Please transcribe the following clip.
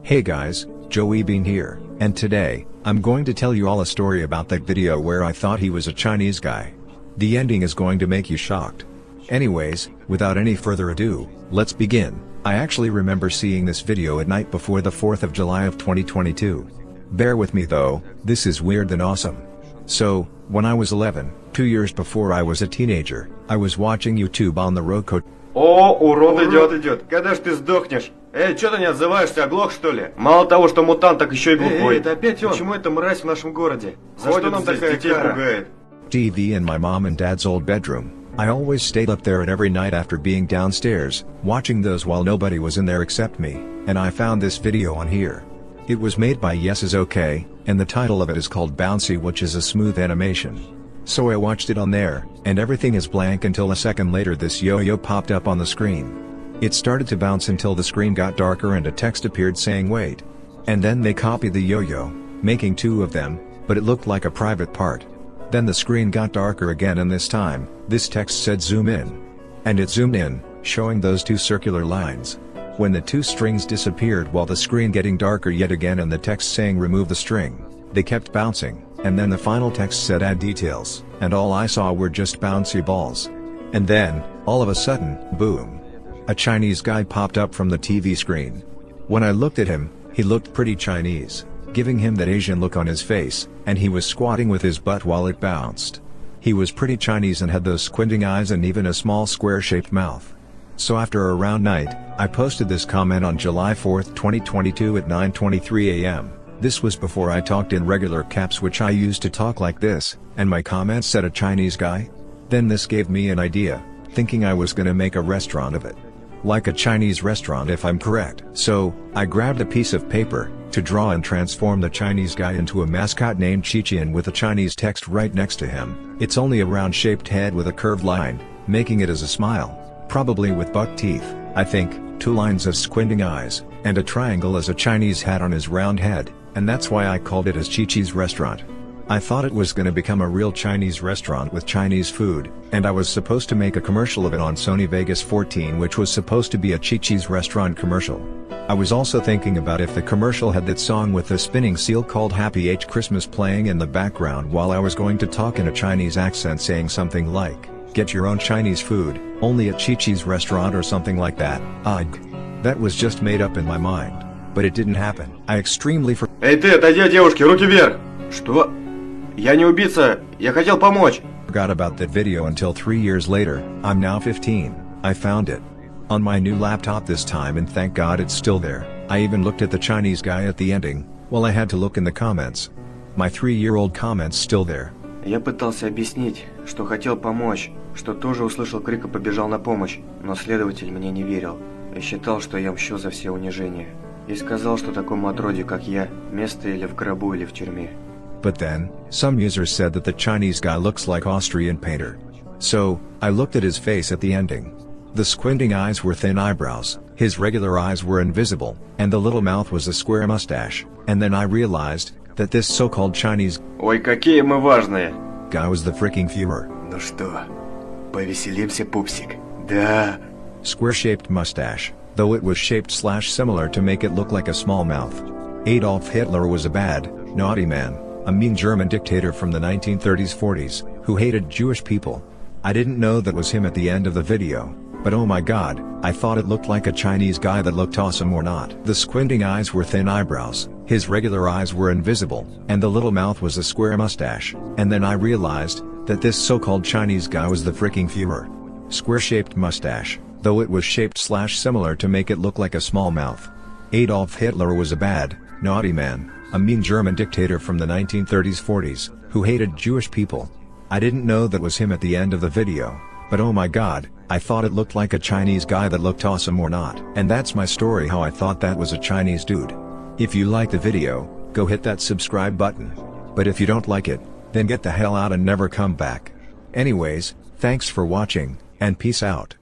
Hey guys, Joey Bean here, and today, I'm going to tell you all a story about that video where I thought he was a Chinese guy. The ending is going to make you shocked. Anyways, without any further ado, let's begin. I actually remember seeing this video at night before the 4th of July of 2022. Bear with me though, this is weird and awesome. So, when I was 11, 2 years before I was a teenager, I was watching YouTube on the road coach. О, урод идет. Когда ж ты сдохнешь? Эй, чё ты не отзываешься, оглох что ли? Мало того, что мутант, так еще и глухой. Это опять он. Почему это мразь в нашем городе? За что нам такая кара? Пугает? TV in my mom and dad's old bedroom. I always stayed up there at every night after being downstairs, watching those while nobody was in there except me, and I found this video on here. It was made by Yes Is Okay, and the title of it is called Bouncy, which is a smooth animation. So I watched it on there, and everything is blank until a second later this yo-yo popped up on the screen. It started to bounce until the screen got darker and a text appeared saying wait. And then they copied the yo-yo, making two of them, but it looked like a private part. Then the screen got darker again and this time, this text said zoom in. And it zoomed in, showing those two circular lines. When the two strings disappeared while the screen getting darker yet again and the text saying remove the string, they kept bouncing, and then the final text said add details, and all I saw were just bouncy balls. And then, all of a sudden, boom. A Chinese guy popped up from the TV screen. When I looked at him, he looked pretty Chinese, giving him that Asian look on his face, and he was squatting with his butt while it bounced. He was pretty Chinese and had those squinting eyes and even a small square-shaped mouth. So after around night, I posted this comment on July 4th, 2022 at 9:23 a.m. This was before I talked in regular caps, which I used to talk like this, and my comment said a Chinese guy? Then this gave me an idea, thinking I was gonna make a restaurant of it. Like a Chinese restaurant if I'm correct. So, I grabbed a piece of paper, to draw and transform the Chinese guy into a mascot named Chi-Chian with a Chinese text right next to him. It's only a round shaped head with a curved line, making it as a smile, probably with buck teeth, I think, two lines of squinting eyes, and a triangle as a Chinese hat on his round head, and that's why I called it as Chi-Chi's restaurant. I thought it was gonna become a real Chinese restaurant with Chinese food, and I was supposed to make a commercial of it on Sony Vegas 14, which was supposed to be a Chi-Chi's restaurant commercial. I was also thinking about if the commercial had that song with the spinning seal called Happy H Christmas playing in the background while I was going to talk in a Chinese accent saying something like, get your own Chinese food, only at Chi-Chi's restaurant or something like that. That was just made up in my mind. But it didn't happen. I extremely Эй ты, отойди от девушки, руки вверх! Что? Я не убийца, я хотел помочь. Forgot about that video until 3 years later. I'm now 15. I found it on my new laptop this time, and thank God it's still there. I even looked at the Chinese guy at the ending. Well, I had to look in the comments. My 3-year-old comments still there. Я пытался объяснить, что хотел помочь, что тоже услышал крик и побежал на помощь, но следователь мне не верил и считал, что я мщу за все унижения. И сказал, что такому отроде, как я, место или в гробу, или в тюрьме. But then, some users said that the Chinese guy looks like Austrian painter. So, I looked at his face at the ending. The squinting eyes were thin eyebrows, his regular eyes were invisible, and the little mouth was a square mustache, and then I realized that this so-called Chinese Ой, какие мы важные! Guy was the freaking Führer. Ну что, повеселимся, пупсик? Да! Square-shaped mustache, though it was shaped similar to make it look like a small mouth. Adolf Hitler was a bad, naughty man, a mean German dictator from the 1930s-40s, who hated Jewish people. I didn't know that was him at the end of the video, but oh my god, I thought it looked like a Chinese guy that looked awesome or not. The squinting eyes were thin eyebrows, his regular eyes were invisible, and the little mouth was a square mustache, and then I realized that this so-called Chinese guy was the freaking Führer. Square-shaped mustache, though it was shaped similar to make it look like a small mouth. Adolf Hitler was a bad, naughty man, a mean German dictator from the 1930s-40s, who hated Jewish people. I didn't know that was him at the end of the video, but oh my god, I thought it looked like a Chinese guy that looked awesome or not. And that's my story how I thought that was a Chinese dude. If you like the video, go hit that subscribe button. But if you don't like it, then get the hell out and never come back. Anyways, thanks for watching, and peace out.